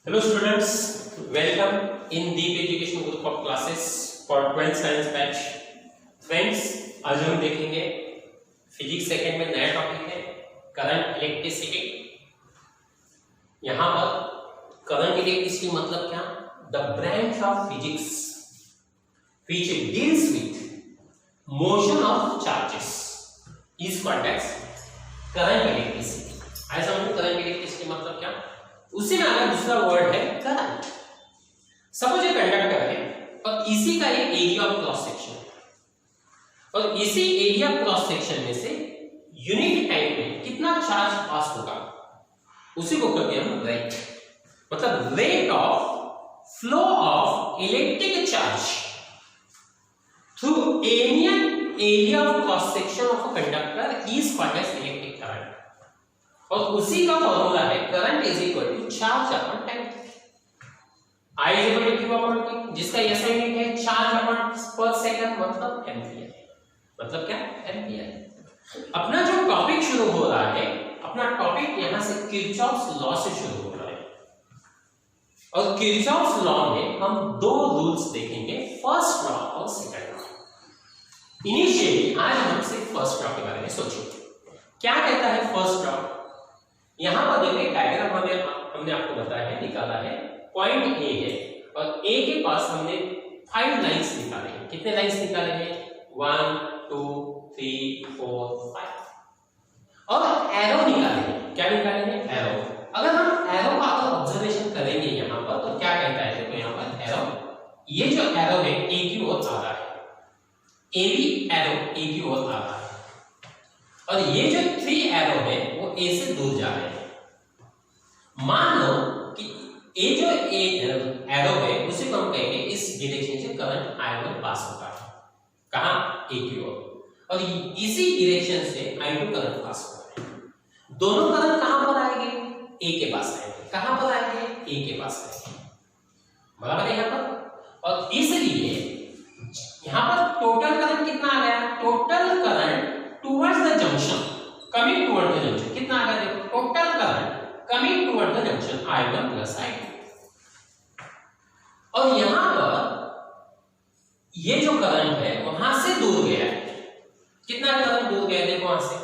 Hello students, welcome in Deep Education Group of classes for 12th Science batch. Friends, आज हम देखेंगे physics second में नया topic है करंट इलेक्ट्रिसिटी। यहाँ पर करंट इलेक्ट्रिसिटी मतलब क्या? The branch of physics which deals with motion of charges is called as current electricity. आज समझो करंट इलेक्ट्रिसिटी मतलब क्या? उसी में आगे दूसरा वर्ड है करंट। सपोज ये कंडक्टर है और इसी का एक एरिया ऑफ क्रॉस सेक्शन है और इसी एरिया क्रॉस सेक्शन में से यूनिट टाइम में कितना चार्ज पास होगा उसी को कहते हैं हम रेट। मतलब rate of flow of electric charge through any area of cross section of a conductor is called as electric current. और उसी का फॉर्मूला है current is equal to charge upon time. I is equal to Q upon T, जिसका SI unit है charge upon per second मतलब ampere. मतलब क्या? Ampere. अपना जो टॉपिक शुरू हो रहा है, अपना टॉपिक यहां से किरचॉफ्स लॉ से शुरू हो रहा है और किरचॉफ्स लॉ में हम दो रूल्स देखेंगे, फर्स्ट लॉ और सेकंड लॉ। इनिशियली आज हम सिर्फ फर्स्ट लॉ के बारे में सोचेंगे। क्या कहता है फर्स्ट लॉ? यहां पर देखिए डायग्राम हमने आपको बताया है, निकाला है। पॉइंट ए है और ए के पास हमने 5 लाइंस निकाले हैं। कितने लाइंस निकाले हैं? 1 2 3 4 5 और एरो निकाले हैं। क्या निकाले हैं? एरो। अगर हम एरो का ऑब्जर्वेशन करेंगे यहां पर तो क्या कहता है? देखो यहां पर एरो, ये जो एरो है ए की ओर आ रहा है, ए बी एरो ए की ओर आ रहा है और ये जो 3 एरो है वो ए से दूर जा रहे हैं। मान लो कि ए जो एरो है उसे को हम कहेंगे इस डायरेक्शन से करंट I1 पास होता है। कहां? ए की ओर। और इसी डायरेक्शन से I2 करंट पास होता है। दोनों करंट कहां पर आएंगे? ए के पास आएंगे। कहां पर आएंगे? ए के पास आएंगे। बराबर है यहां पर। और इसलिए यहां पर टोटल करंट कितना आ गया? Total current towards the junction, coming towards the junction कितना आ गया? देखो total current coming towards the junction I1 plus I2। और यहां पर ये जो करंट है वहां से दूर गया है। कितना करंट दूर गया है? देखो वहां से,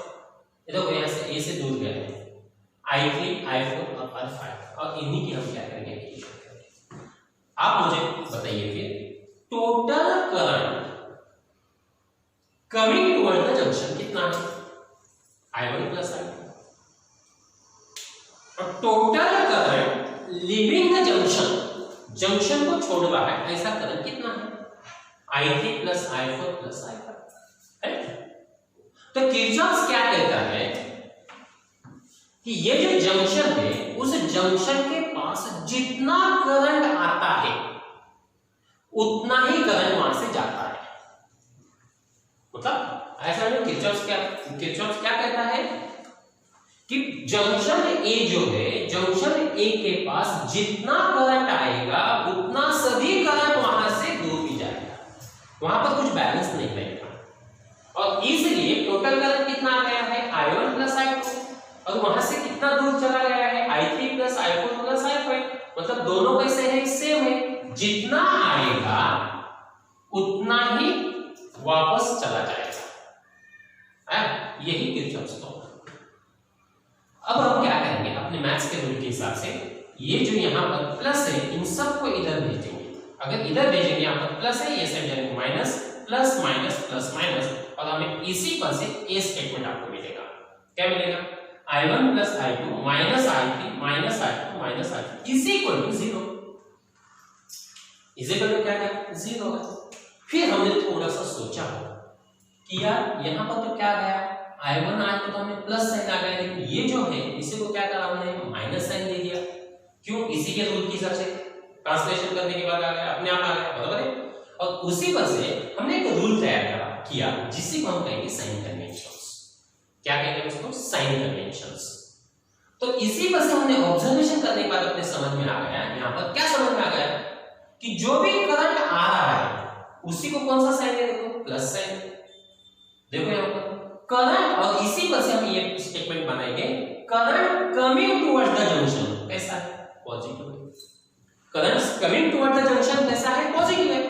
देखो यहां से ए से दूर गया है I3 I4 और I5 और इन्हीं की हम क्या करेंगे? आप मुझे बताइए फिर total current coming towards the junction कितना है? I1 plus I2। और total current leaving the junction, junction को छोड़ रहा है, ऐसा करंट कितना है? I3 plus I4 plus I5 है। तो किरचॉफ्स क्या कहता है कि ये जो जंक्शन है उस जंक्शन के पास जितना करंट आता है उतना ही करंट वहां से जाता है। मतलब ऐसा नहीं, किरचॉफ्स क्या कहता है कि जंक्शन ए जो है, जंक्शन ए के पास जितना करंट आएगा उतना सभी करंट वहां से दूर भी जाएगा, वहां पर कुछ बैलेंस नहीं रहेगा। और इसलिए टोटल करंट कितना आ गया है? I1 प्लस I2 और वहां से कितना दूर चला गया है? I3 plus I4 plus I5। मतलब दोनों कैसे है? सेम है। जितना आएगा उतना ही वापस चला जाएगा। यही किरचॉफ्स लॉ। अब हम क्या करेंगे? अपने मैथ्स के रूल के हिसाब से ये जो यहाँ पर प्लस है इन सबको इधर भेजेंगे। अगर इधर भेजेंगे यहाँ पर प्लस है, ये साइड जाएंगे minus, plus minus plus minus और हमें इसी पर से ए स्टेटमेंट आपको मिलेगा। क्या मिलेगा? I1 plus I2 minus I3 minus I2 minus I3 is equal to 0। Is equal to क्या है? 0 है। फिर हमने थोड़ा सा सोचा कि यार यहाँ पर तो क्या गया? I1 आया तो हमें प्लस साइन आ गया, लेकिन ये जो है इसी को क्या करा हमने? माइनस साइन दे दिया। क्यों? इसी के रूल के हिसाब से ट्रांसलेशन करने के बाद आ गया, अपने आप आ गया। बराबर है। और उसी पर से हमने एक रूल तैयार किया जिसे को हम कहेंगे साइन कन्वेंशंस। क्या कहेंगे उसको? Sign conventions. तो इसी पर से हमने ऑब्जर्वेशन करने के बाद अपने समझ में आ गया, यहाँ पर क्या समझ में आ गया कि जो भी करंट आ रहा है उसी को कौन सा साइन है? देखो प्लस साइन। देखो यहाँ पर करंट, और इसी पर से हम ये स्टेटमेंट बनाएंगे current coming towards the junction कैसा है? Positive. Current coming toward the junction कैसा है, पॉजिटिव है।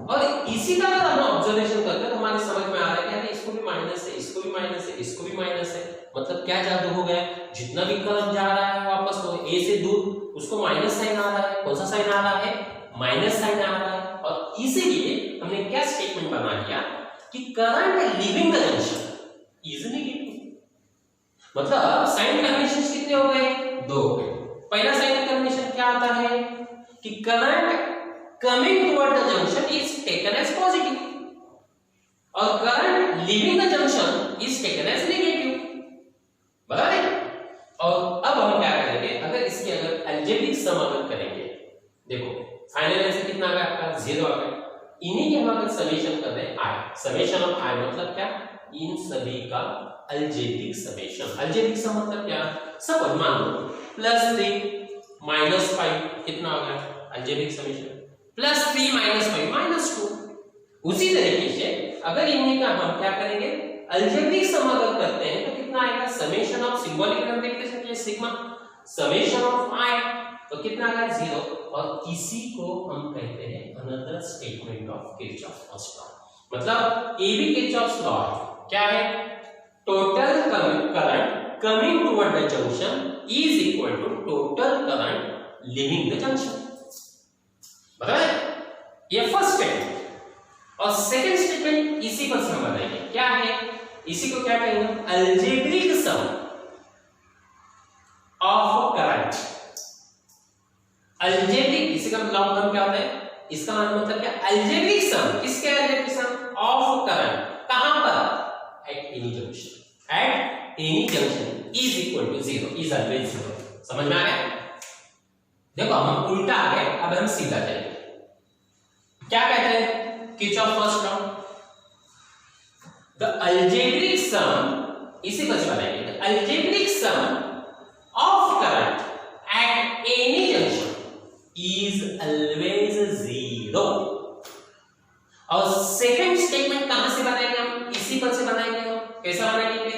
और इसी का अगर हम ऑब्जर्वेशन करते हैं तो हमारे समझ में आ रहा है कि इसको भी माइनस है, इसको भी माइनस है, इसको भी माइनस है। मतलब क्या जादू हो गया, जितना भी करंट जा रहा है वापस तो ए से दूर उसको माइनस साइन आ रहा है। कौन सा साइन आ रहा है, माइनस साइन आ रहा है। और इसीलिए हमने क्या स्टेटमेंट बना लिया कि current leaving the junction is negative. मतलब साइन कन्वेंशन कितने हो गए, 2 हो गए। पहला साइन कन्वेंशन क्या आता है कि current coming toward the junction is taken as positive और current leaving the junction is taken as negative, बराबर है। और अब हम क्या करेंगे, अगर इसकी अगर अलजेब्रिक सम अगर करेंगे, देखो फाइनल आंसर कितना आ गया आपका, 0 आ गया। इन्हीं के हम अगर समेशन कर दें i, समेशन ऑफ i मतलब क्या, इन सभी का अलजेब्रिक समेशन। अलजेब्रिक सम मतलब क्या, सपोज मान लो +3 -5 कितना आ गया, अलजेब्रिक समेशन +3 -5 -2। उसी तरीके से अगर इन्हीं का हम क्या करेंगे, अलजेब्रिक सम अगर करते हैं तो कितना आएगा, समेशन ऑफ सिंबॉलिक हम देख सकते हैं सिग्मा, समेशन ऑफ i तो कितना आ गया, 0। और इसी को हम कहते हैं another statement of Kirchhoff first law. मतलब ये भी किरचॉफ लॉ है, क्या है, total current coming toward the junction is equal to total current leaving the junction, बराबर है। ये फर्स्ट स्टेटमेंट। और सेकंड स्टेटमेंट इसी पर हम बताएंगे, क्या है, इसी को क्या कहेंगे, algebraic sum of current. Algebraic इसी का मतलब क्या होता है, इसका मतलब क्या, अलजेब्रिक सम, किसके अलजेब्रिक सम, ऑफ करंट, कहां पर, at any junction, at any junction is equal to 0, is always 0। समझ में आ गया। देखो हम उल्टा आ गए, अब हम सीधा जाएंगे। क्या कहते हैं, Kirchhoff first law, the algebraic sum, इसी पर बनाएंगे, the algebraic sum of current at any junction is always 0। और सेकंड स्टेटमेंट कहां से बनाएंगे हम, इसी पर से बनाएंगे हम। कैसा बनाएंगे,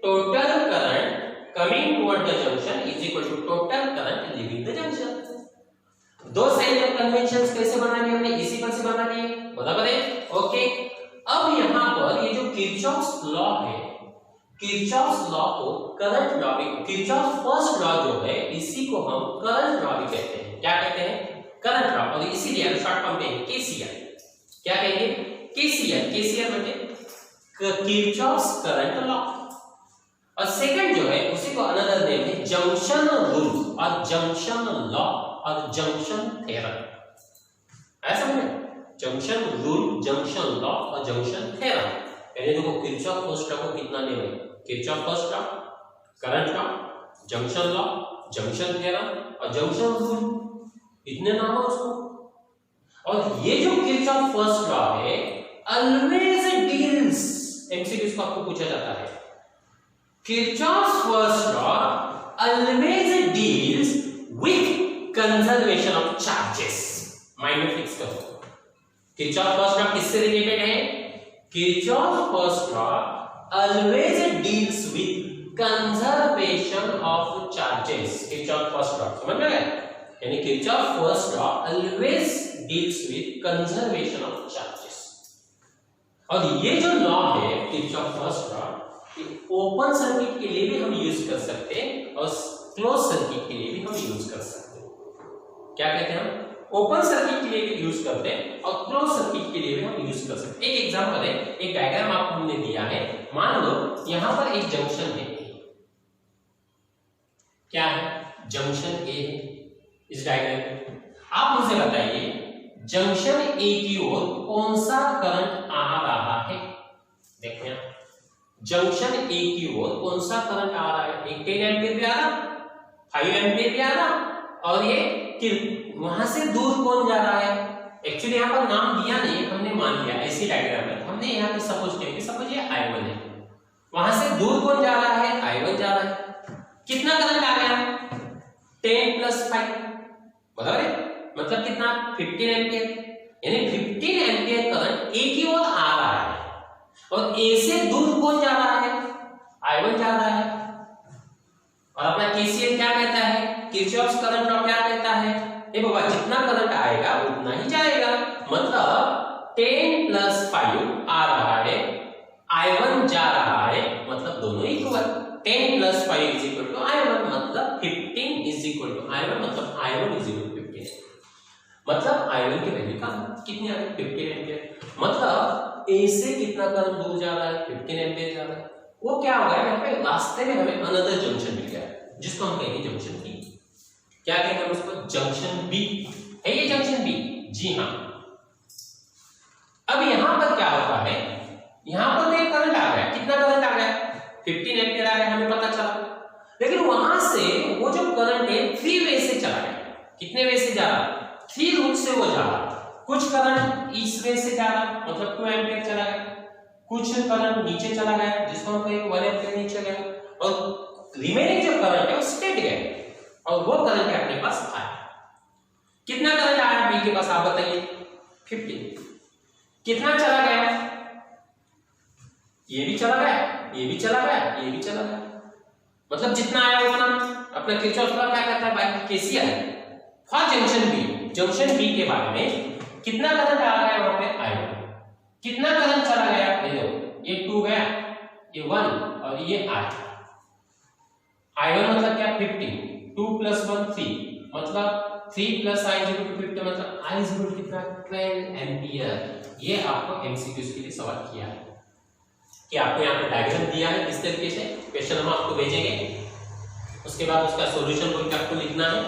total current coming toward the junction is equal to total current leaving the junction. दो साइन ऑफ कन्वेंशंस कैसे बनाने हमने, इसी पर से बना लिए, बराबर है, ओके। अब यहां पर ये जो किरचॉफ्स लॉ है, किरचॉफ्स लॉ को करंट लॉ भी, किरचॉफ फर्स्ट लॉ जो है इसी को हम करंट लॉ भी कहते हैं। क्या कहते हैं, करंट लॉ। और इसीलिए शॉर्ट फॉर्म में केसीएल, क्या कहेंगे, केसीएल, केसीएल मतलब किरचॉफ्स करंट लॉ। और सेकंड जो है उसी को अनदर नेम है जंक्शन रूल और जंक्शन लॉ और जंक्शन थ्योरम। ऐसा है, जंक्शन रूल, जंक्शन लॉ और जंक्शन थ्योरम। यानी देखो किरचॉफ फर्स्ट लॉ को कितना नेम है, Kirchhoff first law, current law, junction law, junction theorem और जंक्शन रूल, इतने नाम है उसको। और ये जो किरचॉफ फर्स्ट लॉ है ऑलवेज डील्स, एमसीक्यूज को आपको पूछा जाता है, Kirchhoff first law always deals with conservation of charges. Mind में फिक्स करो, किरचॉफ फर्स्ट लॉ किससे रिलेटेड है, Kirchhoff first law always deals with conservation of charges. Kirchhoff first law समझ में आया, यानी Kirchhoff first law always deals with conservation of charges. और ये जो लॉ है Kirchhoff first law, open circuit के लिए भी हम यूज कर सकते हैं और क्लोज सर्किट के लिए भी हम यूज कर सकते हैं। क्या कहते हैं हम, ओपन सर्किट के लिए भी यूज करते हैं और क्लोज सर्किट के लिए भी हम यूज कर सकते हैं। एक एग्जांपल है, एक डायग्राम आपको हमने दिया है, मान लो यहां पर एक जंक्शन है, क्या है, जंक्शन ए है। इस डायग्राम में आप मुझे बताइए जंक्शन ए की ओर कौन सा करंट आ रहा है। देखो यहां जंक्शन ए की ओर कौन सा करंट आ रहा है, एक 10 एम्पीयर भी आ रहा, 5 एम्पीयर भी आ रहा, और ये वहां से दूर कौन जा रहा है। एक्चुअली यहां पर नाम दिया नहीं, हमने मान लिया ऐसी डायग्राम में, हमने यहां पे सपोज किया कि सपोज ये I1 है, वहां से दूर कौन जा रहा है, I1 जा रहा है। कितना करंट आ गया, 10 + 5, बराबर है, मतलब कितना, 15 एम्पीयर। यानी 15 एम्पीयर करंट ए की ओर आ रहा है और ए से दूर कौन जा रहा है, I1 जा रहा है। और अपना केसीएल क्या कहता है, किरचॉफ्स करंट लॉ क्या कहता है, ए बाबा जितना करंट आएगा उतना ही जाएगा, मतलब 10 + 5 आ रहा है, I1 जा रहा है, मतलब दोनों इक्वल। 10 + 5 = I1, मतलब 15 = I1, मतलब I1 = 15, मतलब I1 की वैल्यू का कितनी आ रही है 15 एम्पीयर, मतलब A से कितना करंट दूर जा रहा है 15 एम्पीयर जा रहा है। वो क्या हो गया, यहाँ पे रास्ते में हमें अनदर जंक्शन मिल गया जिसको हम कहेंगे जंक्शन बी। क्या कहेंगे हम उसको, जंक्शन बी है ये जंक्शन बी, जी हाँ। अब यहां पर क्या होता है, यहां पर तो एक करंट आ गया, कितना करंट आ गया 15 एम्पीयर आ गया, हमें पता चला, लेकिन वहां से वो जो करंट है 3 वे से चला गया। कितने वे से जा रहा, 3 रूट से वो जा रहा। कुछ करंट इस वे से जा रहा, मतलब 2 एम्पीयर चला गया, कुछ करंट नीचे चला गया जिसको हम कहेंगे 1 एम्पीयर नीचे गया, और रिमेनिंग जो करंट है वो स्ट्रेट गया, और वो करंट अपने पास आया। कितना करंट आया बी के पास, आप बताइए 15। कितना चला गया, ये भी चला गया, ये भी चला गया, ये भी चला गया, मतलब जितना आया उतना। अपना किरचॉफ लॉ क्या कहता है, by KCL for junction B. Junction B के बारे में कितना करंट आ गया वहां पे I1, कितना करंट चला गया, ये देखो ये 2 गया, ये 1 और ये I1 मतलब क्या 15, 2 + 1 3, मतलब 3 + I = 15, मतलब I = कितना 12 एम्पीयर। ये आपको एमसीक्यूज के लिए सवाल किया है कि आपको यहाँ पे डायग्राम दिया है, इस तरीके से क्वेश्चन हम आपको भेजेंगे, उसके बाद उसका सॉल्यूशन बोल के आपको लिखना है,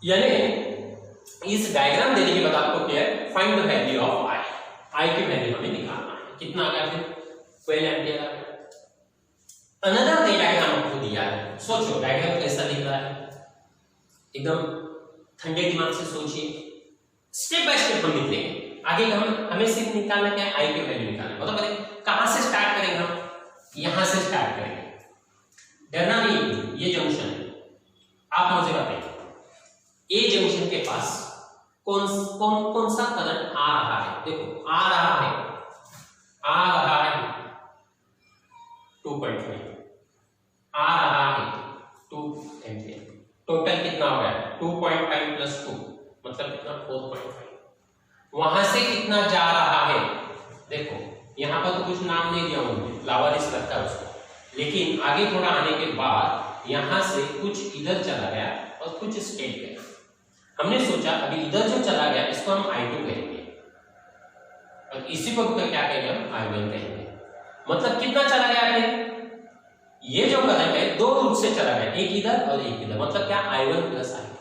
यानी इस डायग्राम देने के बाद आपको क्या है, find the value of I की वैल्यू हमें निकालना है। कितना आ गया फिर 12 एम्पीयर आ गया। अनदर डायग्राम आपको दिया है, सोचो डायग्राम कैसा दिख रहा है, एकदम ठंडे दिमाग से सोचिए, स्टेप बाय स्टेप हम निकलेंगे आगे। हमें सिर्फ निकालना क्या है, I की वैल्यू निकालना है। बताओ कहां से स्टार्ट करेंगे हम, यहां से स्टार्ट करेंगे, डरना नहीं, ये जंक्शन है। आप मुझे बताइए ए जंक्शन के पास कौन सा करंट आ रहा है, देखो आ रहा है 2.5, आ रहा है 2 एम्पीयर, टोटल कितना हो गया 2.5 + 2 मतलब कितना 4.5। वहां से कितना जा रहा है, देखो यहां पर तो कुछ नाम नहीं दिया उन्होंने, लावारिस लगता है उसको, लेकिन आगे थोड़ा आने के बाद यहां से कुछ इधर चला गया और कुछ स्ट्रेट गया। हमने सोचा अभी इधर जो चला गया इसको हम I2 कहेंगे, और इसी को क्या कहेंगे हम I1 कहेंगे। मतलब कितना चला गया है, ये जो करंट है 2 रूट से चला गया, एक इधर और एक इधर, मतलब क्या I1 + I2,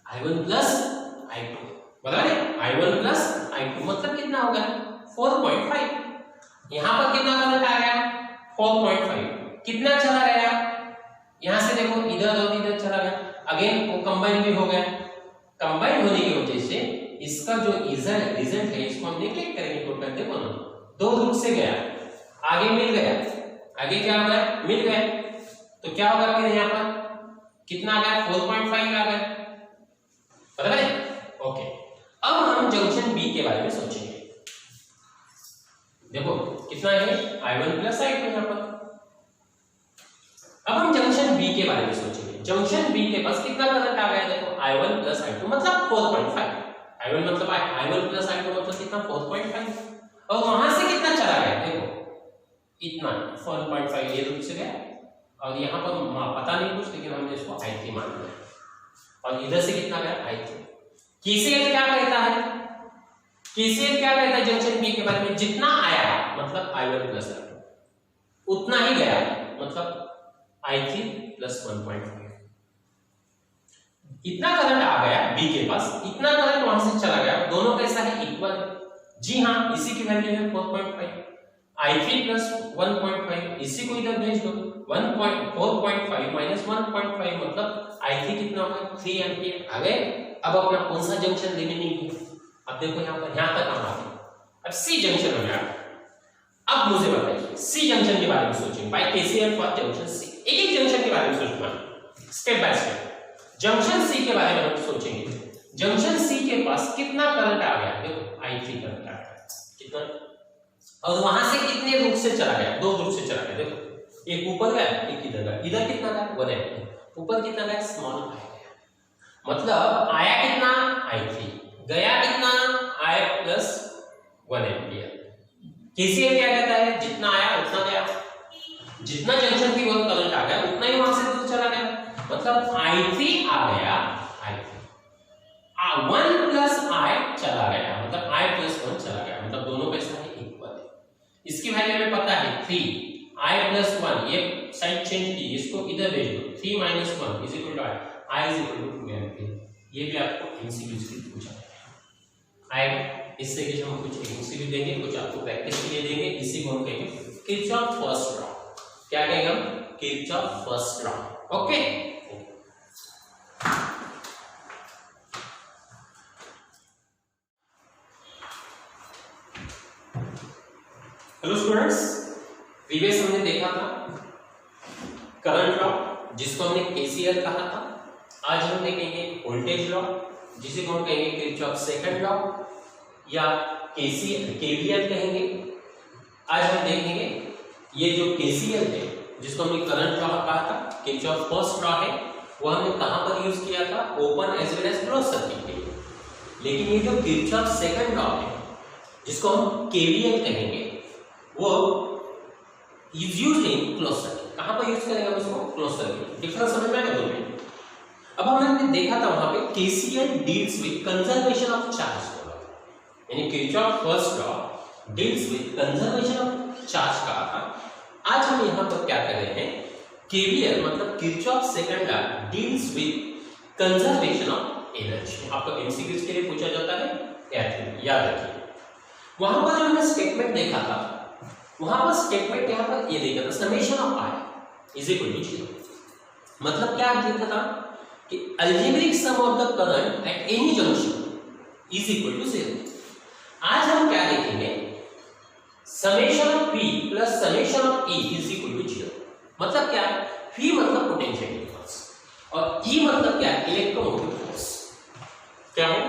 I1 + I2, बता रहे I1 + I2 मतलब कितना हो गया 4.5। यहां पर कितना करंट आ गया 4.5, कितना चला गया, यहां से देखो इधर और इधर चला गया, अगेन वो कंबाइन भी हो गया। कंबाइन होने की वजह से इसका जो रिजल्ट है इसको हम नेगलेक्ट करेंगे, टोटल देखो ना 2 रूट से गया, आगे मिल गया, आगे क्या हो गया मिल गया, तो क्या होगा फिर यहाँ पर कितना आ गया 4.5 आ गया, बराबर है। ओके, अब हम जंक्शन बी के बारे में सोचेंगे। देखो कितना है I1 + I2 यहाँ पर। अब हम जंक्शन बी के बारे में सोचेंगे। जंक्शन बी के पास कितना करंट आ गया, देखो I1 + I2 मतलब 4.5, I1 मतलब I1 + I2 मतलब कितना 4.5, और वहां से कितना चला गया, देखो इतना 4.5 ये रूट से गया, और यहाँ पर पता नहीं कुछ, लेकिन हमने इसको I3 मान लिया, और इधर से कितना गया I3। केसीएल क्या कहता है, केसीएल क्या कहता है जंक्शन बी के बारे में, जितना आया मतलब I1 + I2 उतना ही गया, मतलब I3 + 1.5। इतना करंट आ गया बी के पास, इतना करंट वहां से चला गया, दोनों कैसा है इक्वल, जी हाँ इसी की वैल्यू है 4.5, I3 + 1.5 इसी को इधर भेज दो, 4.5 - 1.5 मतलब I3 कितना होगा 3 एम्पीयर आ गए। अब अपना कौन सा जंक्शन रिमेनिंग है, अब देखो यहाँ पर, यहाँ तक हम आ गए, अब सी जंक्शन में आ गए। अब मुझे बताइए सी जंक्शन के बारे में सोचेंगे, बाय केसीएल फॉर जंक्शन सी, एक एक जंक्शन के बारे में सोचना स्टेप बाय स्टेप। जंक्शन सी के बारे में हम सोचेंगे, जंक्शन सी के पास कितना करंट आ गया, देखो I3 करंट आ गया कितना, और वहां से कितने रूट से चला गया, 2 रूट से चला गया, देखो एक ऊपर गया एक इधर गया, इधर कितना गया 1 एम्पीयर, ऊपर कितना गया स्मॉल I गया, मतलब आया कितना I3, गया कितना I प्लस 1 एम्पियर। केसीएल क्या कहता है, जितना आया उतना गया, जितना जंक्शन की ओर करंट आ गया उतना ही वहां से दूर चला गया। मतलब I3 आ गया, I3 1 प्लस I चला गया, मतलब I प्लस 1 चला गया, मतलब दोनों कैसा है इक्वल है। इसकी वैल्यू हमें पता है 3 I प्लस 1, ये साइड चेंज की, इसको इधर भेज दो, 3 minus 1 is equal to I is equal to 2 ampere. ये भी आपको एमसीक्यू से पूछा आएगा। इससे कि हम कुछ एमसीक्यू देंगे, कुछ आपको प्रैक्टिस के लिए देंगे। इसी को हम कहेंगे किरचॉफ फर्स्ट लॉ। क्या कहेंगे हम, Kirchhoff first law. Okay, hello students, previous हमने देखा था करंट लॉ, जिसको हमने केसीएल कहा था। आज हम देखेंगे वोल्टेज लॉ, जिसे हम कहेंगे किरचॉफ सेकंड लॉ या केवीएल कहेंगे। आज हम देखेंगे ये जो केसीएल है, जिसको हमने करंट लॉ कहा था, किरचॉफ फर्स्ट लॉ है, वो हमने कहां पर यूज किया था, open as well as close circuit के लिए। लेकिन ये जो किरचॉफ सेकंड लॉ है, जिसको हम केवीएल कहेंगे, वो is used in close circuit. कहां पर यूज करेंगे हम इसको, क्लोज सर्किट। डिफरेंस समझ में आया दोनों में। अब हमने देखा था वहां पे KCL deals with conservation of charge, यानी Kirchhoff first law deals with conservation of charge कहा था। आज हम यहां पर क्या कर रहे हैं, केवीएल मतलब Kirchhoff second law deals with conservation of energy. आपको एमसीक्यूज के लिए पूछा जाता है, याद रखिए। वहां पर जो हमने स्टेटमेंट देखा था, वहां पर स्टेटमेंट यहां पर ये देखा था, summation of I is equal to 0। मतलब क्या देखा था कि algebraic sum of the current at any junction is equal to 0। आज हम क्या देखेंगे, summation of P plus summation of E is equal to 0। मतलब क्या, P मतलब पोटेंशियल डिफरेंस और E मतलब क्या, इलेक्ट्रोमोटिव फोर्स। क्या है,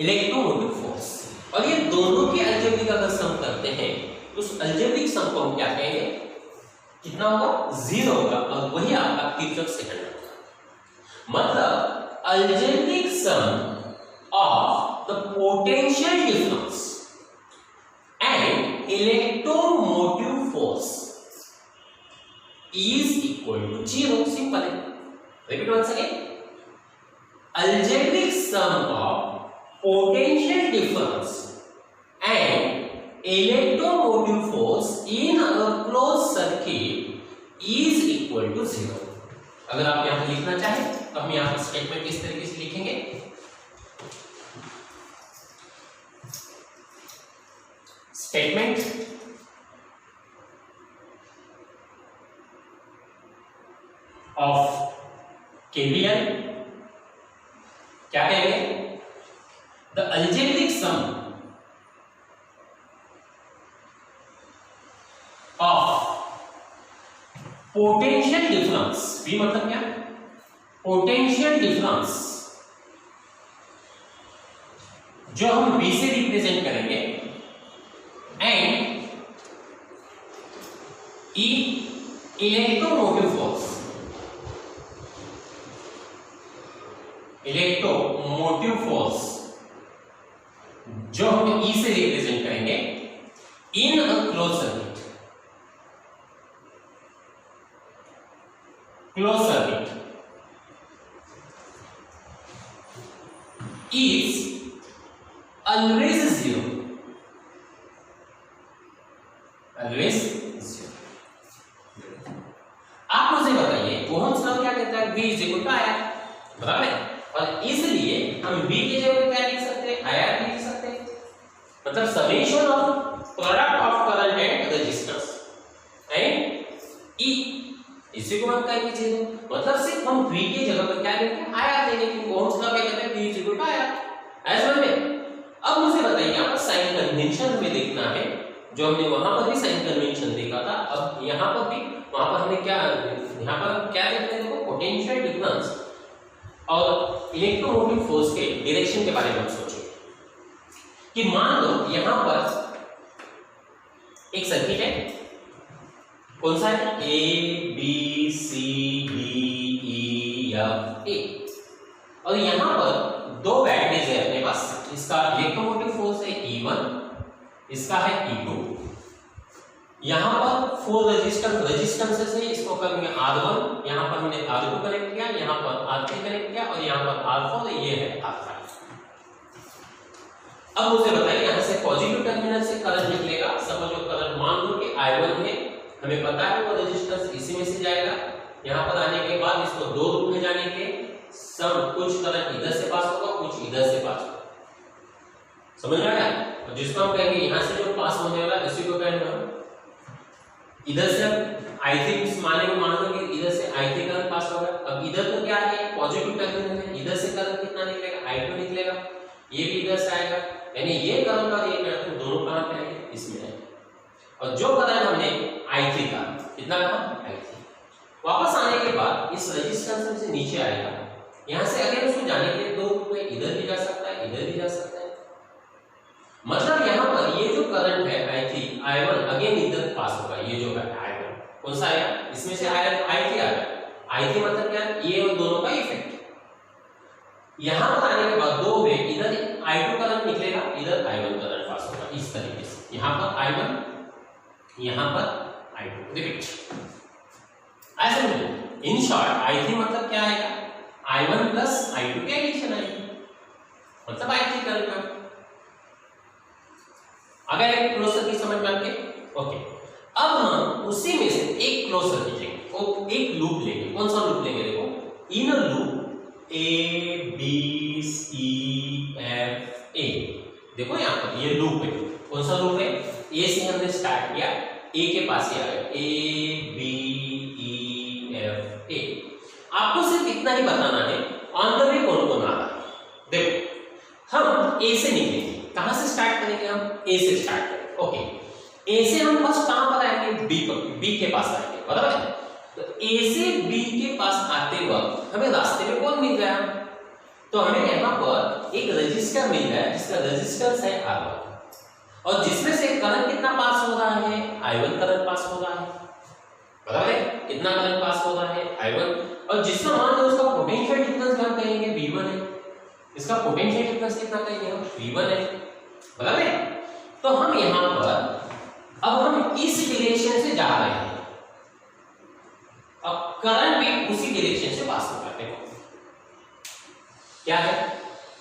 इलेक्ट्रोमोटिव फोर्स। और ये दोनों के अलजेब्रिक अगर सम करते हैं, उस अलजेब्रिक सम को हम क्या कहेंगे, कितना होगा, 0 होगा, और वही आपका किरचॉफ सेकंड लॉ होगा। मतलब algebraic sum of the potential difference and electromotive force is equal to 0। Simple है। Repeat once again, algebraic sum of potential difference and electromotive force in a closed circuit is equal to 0। अगर आप यहां पर लिखना चाहें तो हम यहां पर स्टेटमेंट इस तरीके से लिखेंगे, स्टेटमेंट ऑफ केवीएल क्या कहेंगे, the algebraic sum potential difference, V मतलब क्या, पोटेंशियल डिफरेंस जो हम V से रिप्रेजेंट करेंगे, and E electromotive force, electromotive force जो हम E से रिप्रेजेंट करेंगे in a close circuit, close circuit is always 0, always 0। आप मुझे बताइए ओहम्स लॉ क्या कहता है, V is equal to IR, बराबर है। और इसलिए हम V की जगह क्या लिख सकते हैं, IR लिख सकते हैं। मतलब summation of product of current and resistance and E इसी को हम कहेंगे 0। मतलब सिर्फ हम V की जगह पर क्या लिखेंगे, IR ले लेंगे। ओहम्स लॉ क्या कहता है, V is equal to IR। ऐसा में अब मुझे बताइए यहाँ पर साइन कन्वेंशन हमें देखना है, जो हमने वहां पर भी साइन कन्वेंशन देखा था, अब यहाँ पर भी, वहां पर हमने क्या, यहाँ पर क्या देखते हैं, देखो पोटेंशियल डिफरेंस और इलेक्ट्रोमोटिव फोर्स के डायरेक्शन के बारे में हम सोचें कि मान लो यहाँ पर एक सर्किट है, कौन सा है, A B C D E F A। और यहाँ पर दो बैटरीज है अपने पास, इसका इलेक्ट्रोमोटिव फोर्स है E1, इसका है E2। यहाँ पर 4 रेजिस्टेंसेस है, इसको करेंगे R1, यहाँ पर हमने R2 कनेक्ट किया, यहाँ पर R3 कनेक्ट किया और यहाँ पर R4, ये है R5। अब मुझे बताइए यहाँ से पॉजिटिव टर्मिनल से करंट निकलेगा। सपोज जो करंट मान लो कि I1 है, हमें पता है वो रेजिस्टेंस इसी में से जाएगा। यहाँ पर आने के बाद इसको दो रूप में जाने के सब कुछ करंट इधर से पास होगा, कुछ इधर से पास होगा, समझ में आया? और जिसको हम कहेंगे यहाँ से जो पास होने वाला इसी को कहेंगे हम इधर से I3 मानेंगे, मान लो कि इधर से I3 करंट पास होगा। अब इधर तो क्या है, पॉजिटिव टर्मिनल है, इधर से करंट कितना निकलेगा, I2 निकलेगा, ये भी इधर से आएगा, यानी ये करंट और ये करंट दोनों करंट आएंगे इसमें आएंगे। और जो करंट हमने I3 का कितना कहा, I3 वापस आने के बाद इस रेजिस्टेंस में से नीचे आएगा। यहाँ से अगेन उसको जाने के लिए दो रूप में, इधर भी जा सकता है, इधर भी जा सकता है। मतलब यहाँ पर ये जो करंट है I3 I1 अगेन इधर पास होगा, ये जो है I1 कौन सा आया, इसमें से I3 आएगा। I3 मतलब क्या है, ये और दोनों का इफेक्ट। यहाँ पर आने के बाद दो वे, इधर I2 करंट निकलेगा, इधर I1 करंट पास होगा, इस तरीके से। यहाँ पर I1, यहाँ पर I2, रिपीट ऐसे में। इन शॉर्ट I3 मतलब क्या आएगा, I1 प्लस I2 के एडिशन आएगी, मतलब I3 करंट। अगर एक क्लोज सर्किट समझ में आके ओके। अब हम उसी में से एक क्लोज सर्किट लेंगे और एक लूप लेंगे। कौन सा लूप लेंगे, देखो inner loop A B C F A। देखो यहाँ पर ये लूप है, कौन सा लूप है, A से हमने स्टार्ट किया, A के पास ही आ गया A B E F A। आपको सिर्फ इतना ही बताना है ऑन द वे कौन कौन आ रहा है। देखो हम A से निकलेंगे, कहां से स्टार्ट करेंगे, हम A से स्टार्ट करेंगे। ओके, A से हम फर्स्ट कहां पर आएंगे, B के पास आएंगे, बराबर है। तो A से B के पास आते वक्त हमें रास्ते में कौन मिल गया, तो हमें यहाँ पर एक रजिस्टर मिल गया जिसका रेजिस्टेंस है R1 और जिसमें से करंट कितना पास हो रहा है, I1 करंट पास हो रहा है, बराबर है। कितना करंट पास हो रहा है, I1। और जिसका मान लो उसका पोटेंशियल डिफरेंस हम कहेंगे V1 है, इसका पोटेंशियल डिफरेंस कितना कहेंगे हम, V1 है, बराबर है। तो हम यहाँ पर अब हम इस डायरेक्शन से जा रहे हैं, अब करंट भी उसी डायरेक्शन से पास हो रहा है। क्या है,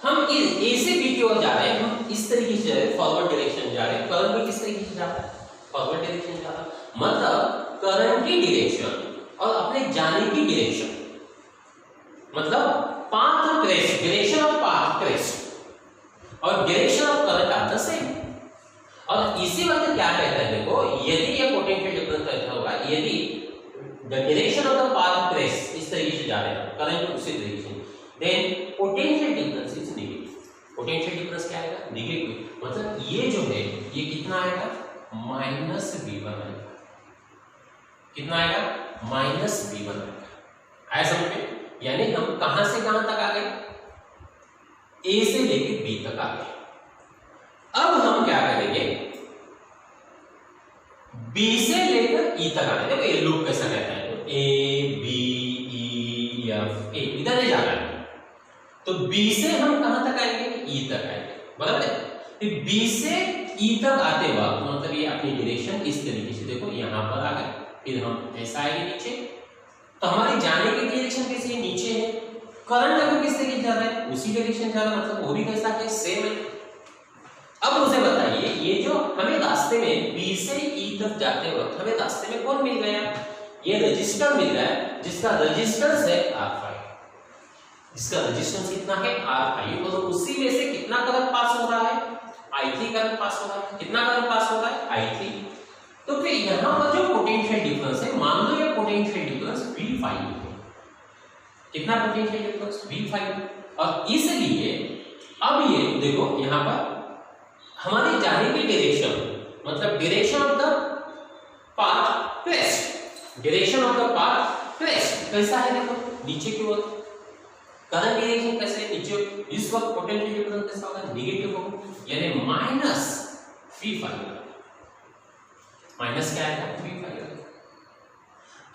हम इस A से B की ओर जा रहे हैं, हम इस तरीके से जा रहे हैं, फॉरवर्ड डायरेक्शन जा रहे हैं। करंट भी किस तरीके से जा रहा है, फॉरवर्ड डायरेक्शन जा रहा है। मतलब करंट की डायरेक्शन और अपने जाने की डायरेक्शन, मतलब path of direction of path क्रेस्ट और direction of current are the same. और इसी वक्त क्या कहता है, देखो यदि ये पोटेंशियल डिफरेंस ऐसा होगा, यदि the direction of the path of crest इस तरीके से जा रहे हैं, करंट उसी तरीके से, then potential difference is negative. Potential difference क्या आएगा, नेगेटिव। मतलब ये जो है ये कितना आएगा, -V1 आएगा। कितना आएगा, -V1 आएगा। आया समझ में? यानी हम कहां से कहां तक आ गए, A से लेके B तक आ गए। अब हम क्या करेंगे, B से लेकर E तक आने। देखो ये लूप कैसा कहता है, तो A B E F A इधर नहीं जाना है, तो B से हम कहां तक आएंगे, E तक आएंगे, बराबर है। फिर B से E तक आते वक्त मतलब ये अपनी डायरेक्शन इस तरीके से, देखो यहां पर आ गए, फिर हम ऐसा आएंगे नीचे, तो हमारे जाने की डायरेक्शन कैसी है, नीचे है। करंट अगर किस तरीके जा रहा है, उसी डायरेक्शन जा रहा है, मतलब वो भी कैसा है, सेम है। अब मुझे बताइए, ये जो हमें रास्ते में B से E तक जाते वक्त हमें रास्ते में कौन मिल गया, ये रजिस्टर मिल रहा है जिसका रेजिस्टेंस है R5। इसका रेजिस्टेंस कितना है, R5। और उसी में से कितना करंट पास हो रहा है, I3 करंट पास हो रहा है। कितना करंट पास हो रहा है, I3। तो फिर यहाँ पर जो पोटेंशियल डिफरेंस है, मान लो ये पोटेंशियल डिफरेंस V5 है। कितना पोटेंशियल डिफरेंस, V5। और इसलिए अब ये देखो यहाँ पर हमारे जाने की डायरेक्शन, मतलब direction of the path crest, direction of the path crest कैसा है, देखो नीचे की ओर। करंट डायरेक्शन कैसे है, नीचे। इस वक्त पोटेंशियल डिफरेंस कैसा होगा, नेगेटिव होगा, यानी -V5। माइनस क्या आएगा, V5।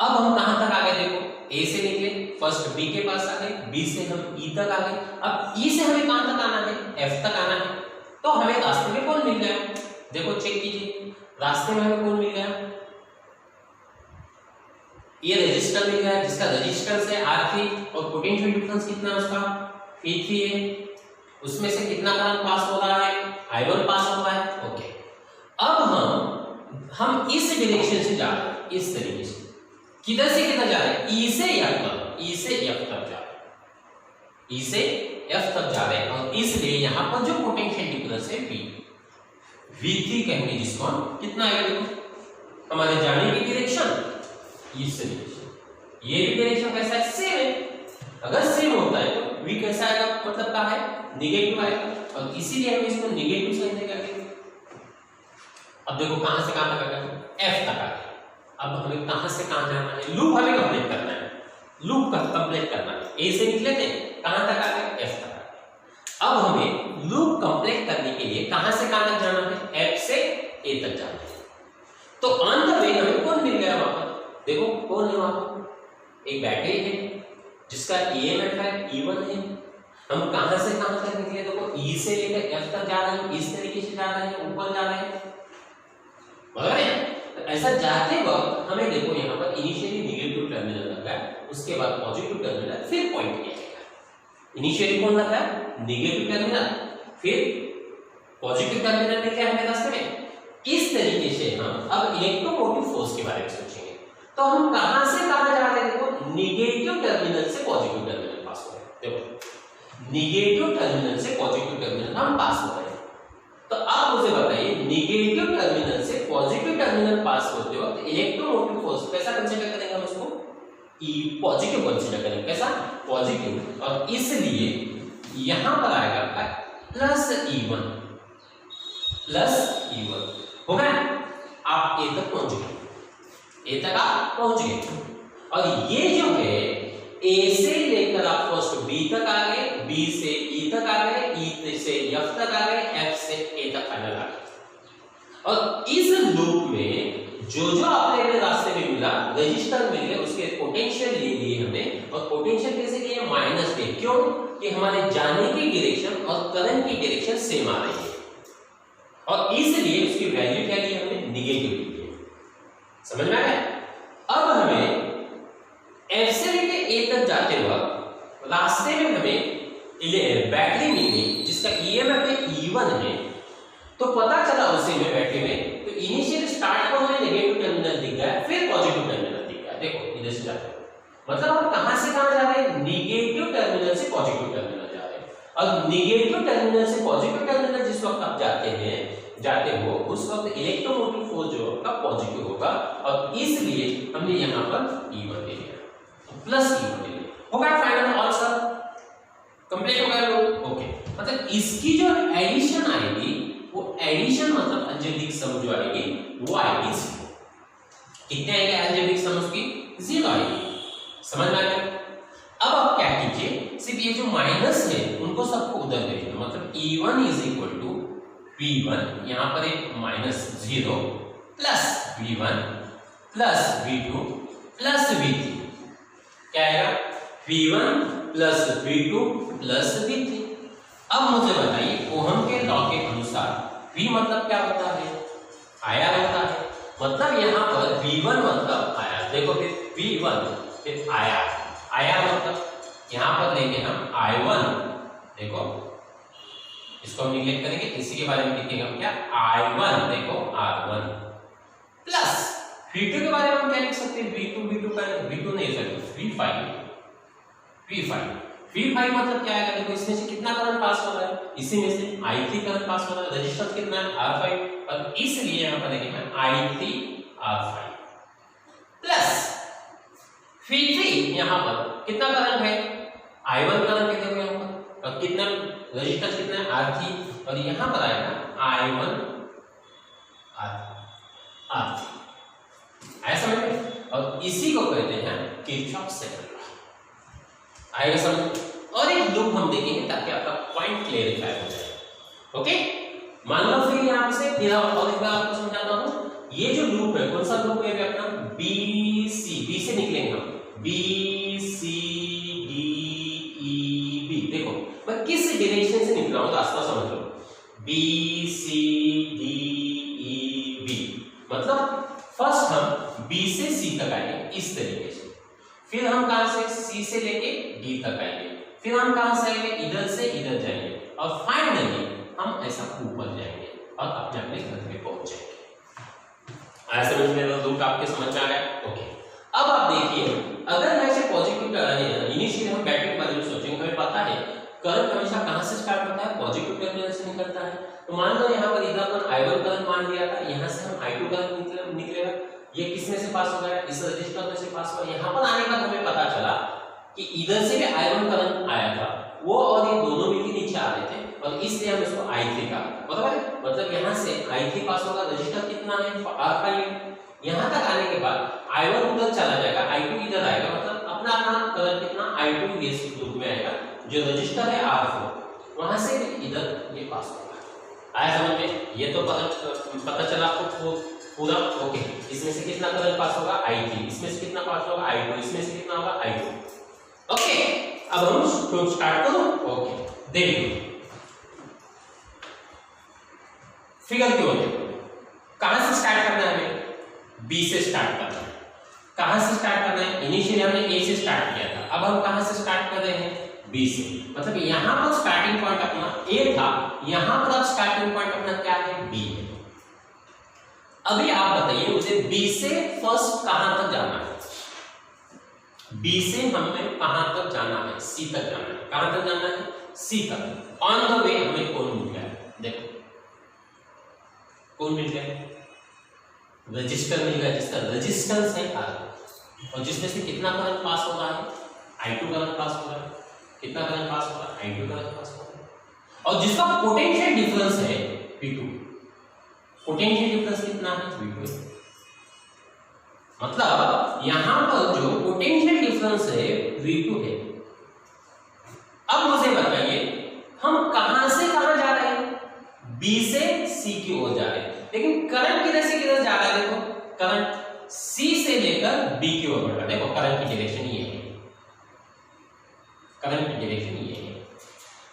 अब हम कहां तक आ गए, देखो ए से निकले, फर्स्ट बी के पास आ गए, बी से हम ई तक आ गए, अब ई से हमें कहां तक आना है, एफ तक आना है। तो हमें रास्ते में कौन मिल गया, देखो चेक कीजिए, रास्ते में हमें कौन मिल गया, ये रेजिस्टर मिल गया जिसका रेजिस्टेंस है R3 और पोटेंशियल डिफरेंस कितना है उसका P3 है, उसमें से कितना करंट पास हो रहा है, I1 पास हो रहा है। ओके, अब हम इस डायरेक्शन से जा रहे हैं, इस तरीके से, किधर से किधर जा रहे हैं, ई से एफ तक, ई से एफ तक जा रहे हैं, ई से एफ तक जा रहे हैं, और इसलिए यहां पर जो पोटेंशियल डिफरेंस है V3 कहेंगे, जिसको हम कितना आएगा, हमारे जाने की डायरेक्शन इस डायरेक्शन, ये भी डायरेक्शन कैसा है, सेम है। अगर सेम होता है तो V कैसा आएगा, मतलब क्या है, नेगेटिव आएगा, और इसीलिए हम इसको नेगेटिव साइन देंगे। अब देखो कहां से कहां तक आ गए, F तक आ गए। अब हमें कहां से कहां जाना है, लूप हमें कंप्लीट करना है, लूप का कंप्लीट करना है, ए से निकले थे, कहां तक आ गए, F तक आ गए। अब हमें लूप कंप्लीट करने के लिए कहां से कहां तक जाना है, F से A तक जाना है। तो ऑन द वे हमें कौन मिल गया वहां पर, देखो कौन है वहां पर, एक बैटरी है जिसका EMF है E1 है। हम कहां से कहां तक निकले, देखो E से लेकर F तक जा रहे हैं, इस तरीके से जा रहे हैं, ऊपर जा रहे हैं, बराबर है। तो ऐसा जाते वक्त हमें देखो यहाँ पर इनिशियली नेगेटिव टर्मिनल लगा है, उसके बाद पॉजिटिव टर्मिनल, फिर पॉइंट किया जाएगा। इनिशियली कौन लगा है, नेगेटिव टर्मिनल, फिर पॉजिटिव टर्मिनल मिल गया हमें रास्ते में। इस तरीके से हम अब इलेक्ट्रोमोटिव फोर्स के बारे में सोचेंगे। तो हम कहां से कहां जा रहे हैं, देखो नेगेटिव टर्मिनल से पॉजिटिव टर्मिनल पास हो रहे हैं, देखो नेगेटिव टर्मिनल से पॉजिटिव टर्मिनल हम पास हो रहे हैं। तो आप मुझे बताइए, नेगेटिव टर्मिनल से पॉजिटिव टर्मिनल पास होते वक्त इलेक्ट्रोमोटिव फोर्स कैसा कंसीडर करेंगे हम उसको, ई पॉजिटिव कंसीडर करेंगे, कैसा, पॉजिटिव, और इसलिए यहां पर आएगा आपका प्लस E1, प्लस E1 हो गया। आप ए तक पहुंच गए, ए तक आप पहुंच गए, और ये जो है ए से लेकर आप फर्स्ट बी तक आ गए, बी से ई तक आ गए, ई से एफ तक आ गए, एफ से ए तक फाइनल आ गए। और इस लूप में जो जो आपने रास्ते में मिला, रजिस्टर मिल गए, उसके पोटेंशियल ले लिए हमने, और पोटेंशियल कैसे लिए, माइनस पे, क्यों कि हमारे जाने की डायरेक्शन और करंट की डायरेक्शन सेम आ रही है, और इसलिए उसकी वैल्यू क्या ली हमने, नेगेटिव ली है। समझ में आया। अब हमें F से लेके A तक जाते वक्त रास्ते में हमें बैटरी मिली जिसका EMF है E1 है। तो पता चला उसे में बैटरी में, तो इनिशियल स्टार्ट को हमें नेगेटिव टर्मिनल दिख गया, फिर पॉजिटिव टर्मिनल दिख गया। देखो इधर से जाते हैं, मतलब हम कहां से कहां जा रहे हैं, नेगेटिव टर्मिनल से पॉजिटिव टर्मिनल जा रहे हैं। और नेगेटिव टर्मिनल से पॉजिटिव टर्मिनल जिस वक्त आप जाते हो उस वक्त इलेक्ट्रोमोटिव फोर्स जो होगा पॉजिटिव होगा, और इसलिए हमने यहां पर E1 ले लिया, प्लस E1 ले लिया। हो गया फाइनल आंसर, कंप्लीट हो गया लोग। ओके, मतलब इसकी जो एडिशन आएगी, वो एडिशन मतलब अलजेब्रिक सम जो आएगी वो आएगी 0। कितने आएंगे अलजेब्रिक सम उसकी, 0 आएगी। समझ में आ गया। अब आप क्या कीजिए, सिर्फ ये जो माइनस है उनको सबको उधर ले लीजिए, मतलब E1 is equal to V1, यहां पर एक minus 0 plus V1 plus V2 plus V3, क्या आएगा, V1 plus V2 plus V3। अब मुझे बताइए ओहम के लॉ के अनुसार V मतलब क्या होता है, आया होता है, मतलब यहां पर V1 मतलब आया। देखो फिर V1 फिर आया मतलब यहां पर लेंगे हम I1, देखो इसको हम निगलेक्ट करेंगे, इसी के बारे में लिखेंगे हम क्या, I1 देखो R1 प्लस V2 के बारे में हम क्या लिख सकते हैं, V2 नहीं सर V5 मतलब क्या है, देखो इसमें से कितना करंट पास हो रहा है, इसी में से I3 करंट पास हो रहा है, रेजिस्टेंस कितना है R5, और इसलिए यहां पर देखिए I3 R5 प्लस V3 यहां पर कितना करंट है, I1 करंट है, देखो यहां पर, और कितना रेजिस्टेंस कितना है R3, और यहां पर आएगा I1 R3, ऐसा समझ में। और इसी को कहते हैं किरचॉफ सेकंड लॉ, आएगा समझ। और एक लूप हम देखेंगे ताकि आपका पॉइंट क्लियरिफाई हो जाए। ओके, मान लो फिर यहां से फिर और एक बार आपको समझाता हूं। ये जो लूप है कौन सा लूप है अपना, बी से निकलेंगे हम, B C D E B. देखो मैं किस डायरेक्शन से निकला हूं रास्ता समझ लो, B C D E B, मतलब फर्स्ट हम बी से सी तक आएंगे इस तरीके से, फिर हम कहां से सी से लेके डी तक आएंगे, फिर हम कहां से आएंगे इधर से इधर जाएंगे, और फाइनली हम ऐसा ऊपर जाएंगे और अपने अपने घर पे पहुंच जाएंगे। आया समझ में? रूट आपके समझ में आ गया? ओके। अब आप देखिए, अगर मैं ऐसे पॉजिटिव इनिशियली हम बैटरी के बारे में सोचेंगे, हमें पता है करंट हमेशा कहां से स्टार्ट होता है, पॉजिटिव टर्मिनल से निकलता है। तो मान लो यहां पर इधर अपन I1 करंट मान लिया था, यहां से हम I2 करंट निकलेगा, ये किस में से पास हो गया, इस रजिस्टर में से पास हुआ। यहां पर आने का हमें पता चला कि इधर से भी I1 करंट आया था, वो और ये दोनों मिलकर नीचे आ रहे थे, और इसलिए हम इसको I3 का मतलब यहां से I3 पास होगा, रजिस्टर कितना है R5। यहां तक आने के बाद I1 उधर चला जाएगा, I2 इधर आएगा, मतलब अपना अपना करंट कितना I2 इस ग्रुप में आएगा, जो रजिस्टर है R4 वहां से इधर ये पास होगा। आया समझ में? ये तो पता चला आपको पूरा। ओके, इसमें से कितना करंट पास होगा I3, इसमें से कितना पास होगा I2, इसमें से कितना होगा I2। ओके, अब हम स्टार्ट करो। ओके देखिए फिगर क्यों है, कहां से स्टार्ट करना है, हमें बी से स्टार्ट करना है। कहां से स्टार्ट करना है, इनिशियली हमने ए से स्टार्ट किया था, अब हम कहां से स्टार्ट कर रहे हैं, बी से। मतलब यहां पर स्टार्टिंग पॉइंट अपना ए था, यहां पर अब स्टार्टिंग पॉइंट अपना क्या है, बी है। अभी आप बताइए मुझे बी से फर्स्ट कहां तक जाना है, बी से हमें कहां तक जाना है, सी तक जाना है। कहां तक जाना है, सी तक। ऑन द वे हमें कौन मिल गया, देखो कौन मिल गया, रजिस्टर मिल गया, जिसका रेजिस्टेंस है R, और जिसमें से कितना करंट पास हो रहा है, I2 करंट पास हो रहा है। कितना करंट पास हो रहा है, I2 करंट पास हो रहा है, और जिसका पोटेंशियल डिफरेंस है V2। पोटेंशियल डिफरेंस कितना है, V2। मतलब यहां पर जो पोटेंशियल डिफरेंस है V2 है। अब मुझे बताइए हम कहां से कहां जा रहे हैं, B से C की ओर जा रहे हैं, लेकिन करंट किधर से किधर जा रहा है, देखो करंट C से लेकर B की ओर बढ़ रहा है। देखो करंट की डायरेक्शन ये है, करंट की डायरेक्शन ये है,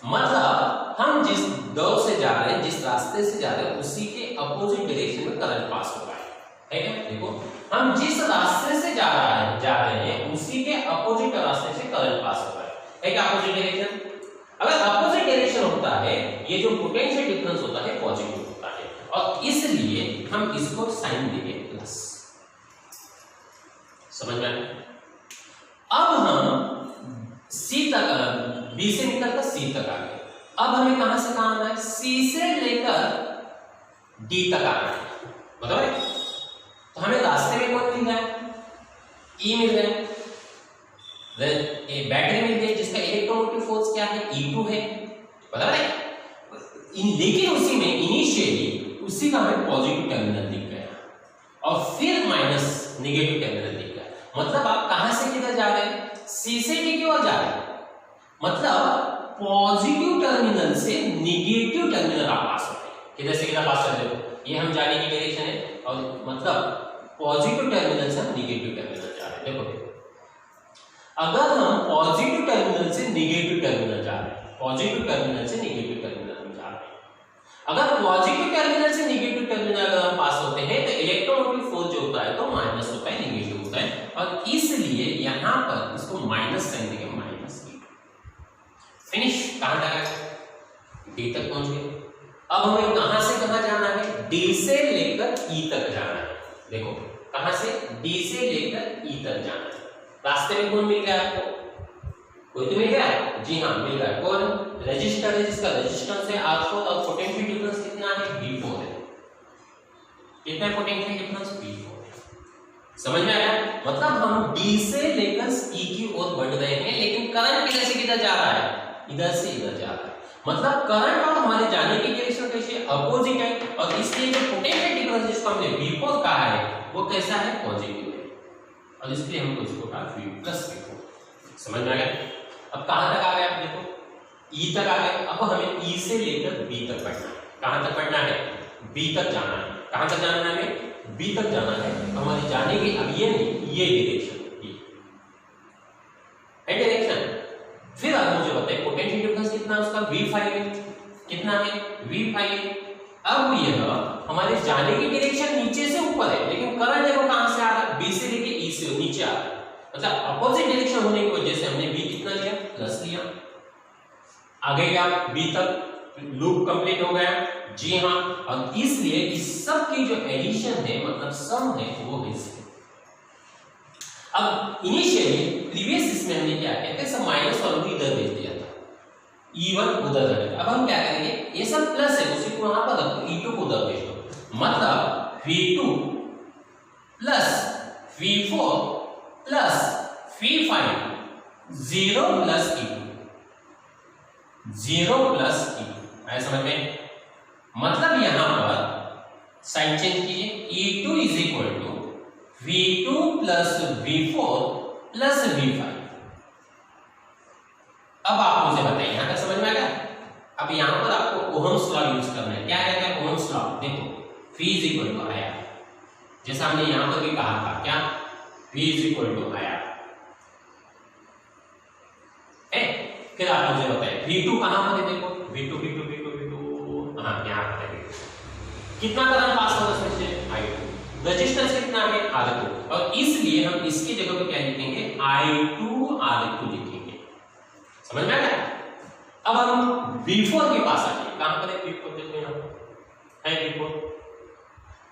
मतलब हम जिस दौर से जा रहे हैं, जिस रास्ते से जा रहे हैं, उसी के अपोजिट डायरेक्शन में करंट पास हो रहा है। ठीक है, देखो हम जिस रास्ते से जा रहे हैं उसी के अपोजिट रास्ते से करंट पास हो रहा है। ठीक है, अपोजिट डायरेक्शन। अगर अपोजिट डायरेक्शन होता है, ये जो पोटेंशियल डिफरेंस होता है पॉजिटिव होता है, और इसलिए हम इसको साइन देंगे प्लस। समझ में आया? अब हम सी तक, बी से निकलकर सी तक आ गए। अब हमें कहां से कहां आना है, सी से लेकर डी तक आना है, बराबर। तो हमें रास्ते में कौन मिल रहा है, ई मिल रहा है, बैटरी मिल गई जिसका इलेक्ट्रोमोटिव फोर्स क्या है, E2 है, बराबर है। लेकिन उसी में इनिशियली उसी का हमें पॉजिटिव टर्मिनल दिख गया, और फिर माइनस नेगेटिव टर्मिनल दिख गया। मतलब आप कहां से किधर जा रहे हैं, सी से डी की ओर जा रहे हैं, मतलब पॉजिटिव टर्मिनल से नेगेटिव टर्मिनल आप पास हो रहे हैं। किधर से किधर पास कर रहे हो, ये हम जाने की डायरेक्शन है, और मतलब पॉजिटिव टर्मिनल से हम नेगेटिव टर्मिनल जा रहे हैं। देखो अगर हम पॉजिटिव टर्मिनल से नेगेटिव टर्मिनल जा रहे हैं, पॉजिटिव टर्मिनल से नेगेटिव टर्मिनल में जा रहे हैं, अगर पॉजिटिव टर्मिनल से नेगेटिव टर्मिनल अगर हम पास होते हैं तो इलेक्ट्रोमोटिव फोर्स जो होता है तो माइनस होता है, नेगेटिव होता है, और इसलिए यहां पर इसको माइनस साइन देंगे, माइनस फिनिश। कहां तक आए, डी तक पहुंच गए। अब हमें कहां से कहां जाना है, डी से लेकर ई तक जाना है। देखो कहां से, डी से लेकर ई तक जाना है। रास्ते में कौन मिल गया आपको, कोई तो मिल गया, जी हाँ मिल गया। कौन, रेजिस्टर है, जिसका रेजिस्टेंस है R4, और पोटेंशियल डिफरेंस कितना है, V4 है। कितना पोटेंशियल डिफरेंस, V4 है। समझ में आया? मतलब हम D से लेकर E की ओर बढ़ रहे हैं, लेकिन करंट किधर से किधर जा रहा है, इधर से इधर जा रहा है। मतलब करंट और हमारे जाने की डायरेक्शन कैसे, अपोजिट है, और इसलिए जो पोटेंशियल डिफरेंस जिसको हमने V4 कहा है वो कैसा है, पॉजिटिव है, और इसलिए हमको इसको कहा V+V4। समझ में आ गया? अब कहां तक आ गए आप, देखो E तक आ गए। अब हमें E से लेकर B तक बढ़ना है। कहां तक बढ़ना है, B तक जाना है। कहां तक जाना है, हमें B तक जाना है। हमारी जाने की अब ये नहीं, ये डायरेक्शन, अब यह हमारे जाने की डायरेक्शन नीचे से ऊपर है, लेकिन करंट देखो कहां से आ रहा है, बी से लेके ई से नीचे आ रहा है, मतलब अपोजिट डायरेक्शन होने की वजह से हमने बी कितना लिया, प्लस लिया। आगे क्या, बी तक लूप कंप्लीट हो गया, जी हाँ, और इसलिए इस सब की जो एडिशन है मतलब सम है वो है इसमें। अब इनिशियली प्रीवियस इसमें हमने क्या किया था, सब माइनस वालों को इधर भेज दिया था, E1 उधर रहेगा। अब हम क्या करेंगे, ये सब प्लस है उसी को वहां पर रखो, E2 को उधर भेज दो, मतलब V2 plus V4 plus V5 0 plus E2, 0 plus E2, आया समझ में? मतलब यहां पर साइन चेंज कीजिए, E2 is equal to V2 plus V4 plus V5। अब आप मुझे बताइए यहां तक समझ में आ गया? अब यहां पर आपको ओहम्स लॉ यूज करना है। क्या कहते हैं ओहम्स लॉ? देखो V इज इक्वल टू आया, जैसा हमने यहां पर भी कहा था, क्या V इज इक्वल टू आया है। फिर आप मुझे बताइए V2 कहां पर है, देखो V2 हां यहां पर है, कितना करंट पास होगा इसमें से, I2, रेजिस्टेंस कितना है, R2, और इसलिए हम इसकी जगह पे क्या लिखेंगे, I2 R2 लिखेंगे। समझ में आ गया? अब हम V4 के पास आ जाए, कहां पर है V4, देखो यहां है V4।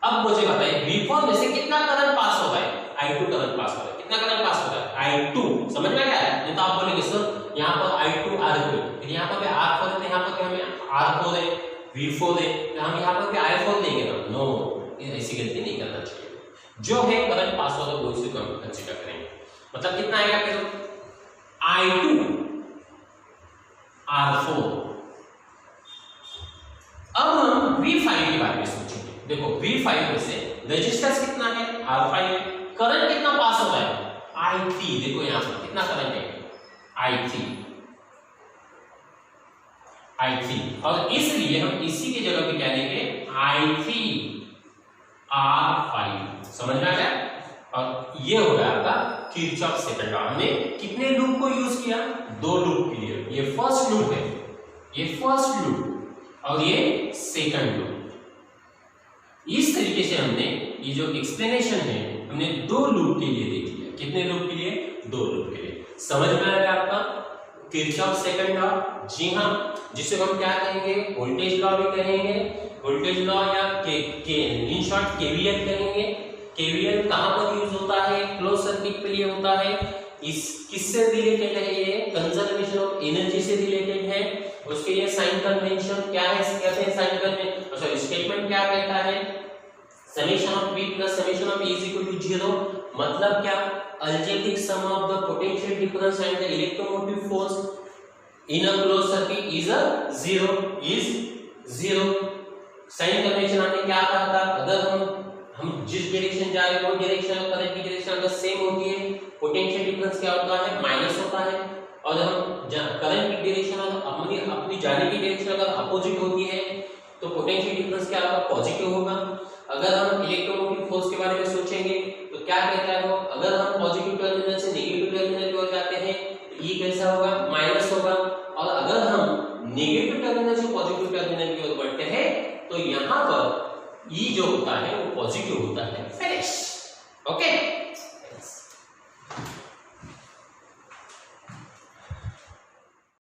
अब मुझे बताइए V4 में से कितना करंट पास हो रहा है, I2 करंट पास हो रहा है, कितना करंट पास हो रहा है, I2। समझ में आ गया? नहीं तो आप बोलेंगे सर यहां पर I2 R2, फिर यहां पर R4 है, यहां पर हमें R4 है, V4 है, तो हम यहां पर भी I4 लेंगे ना, नो, ऐसी गलती नहीं करना चाहिए। जो है करंट पास हो रहा है वो उसी को हम कंसीडर करेंगे। मतलब कितना आएगा, फिर I2 R4। अब हम V5 के बारे में सोचेंगे। देखो V5 में से रेजिस्टेंस कितना है, R5, करंट कितना पास हो रहा है, I3। देखो यहां पर कितना करंट है, I3, और इसलिए हम इसी की जगह पे क्या लेंगे, I3 R5। समझ में आ गया? और ये हो गया आपका किरचॉफ सेकंड लॉ। हमने कितने लूप को यूज किया, 2 लूप के लिए। ये फर्स्ट लूप है, ये फर्स्ट लूप, और ये सेकंड लूप। इस तरीके से हमने ये जो एक्सप्लेनेशन है हमने 2 लूप के लिए देख लिया। कितने लूप के लिए, 2 लूप के लिए। समझ में आ गया आपका किरचॉफ सेकंड लॉ? जी हाँ, जिसे हम क्या कहेंगे, वोल्टेज लॉ भी कहेंगे, वोल्टेज लॉ या इन शॉर्ट केवीएल कहेंगे। केवीएल कहां पर यूज होता है, क्लोज सर्किट के लिए होता है। इस किससे रिलेटेड है, ये कंजर्वेशन ऑफ एनर्जी से रिलेटेड है। उसके लिए साइन कन्वेंशन क्या है, कहते हैं साइन कन्वेंशन, सॉरी स्टेटमेंट क्या कहता है, summation of V plus summation of E is equal to 0। मतलब क्या, algebraic sum of the potential difference and the electromotive force in a closed circuit is a 0। Sign convention हमने क्या कहा था, अगर हम जिस डायरेक्शन जा रहे हैं वो डायरेक्शन और करंट की डायरेक्शन अगर सेम होती है, पोटेंशियल डिफरेंस क्या होता है, माइनस होता है। और जब हम करंट की डायरेक्शन और अपनी जाने की डायरेक्शन अगर अपोजिट होती है तो पोटेंशियल डिफरेंस क्या होगा, पॉजिटिव होगा। अगर हम इलेक्ट्रोमोटिव फोर्स के बारे में सोचेंगे तो क्या कहता है वो, अगर हम पॉजिटिव टर्मिनल से नेगेटिव टर्मिनल की ओर जाते हैं तो ये कैसा होगा,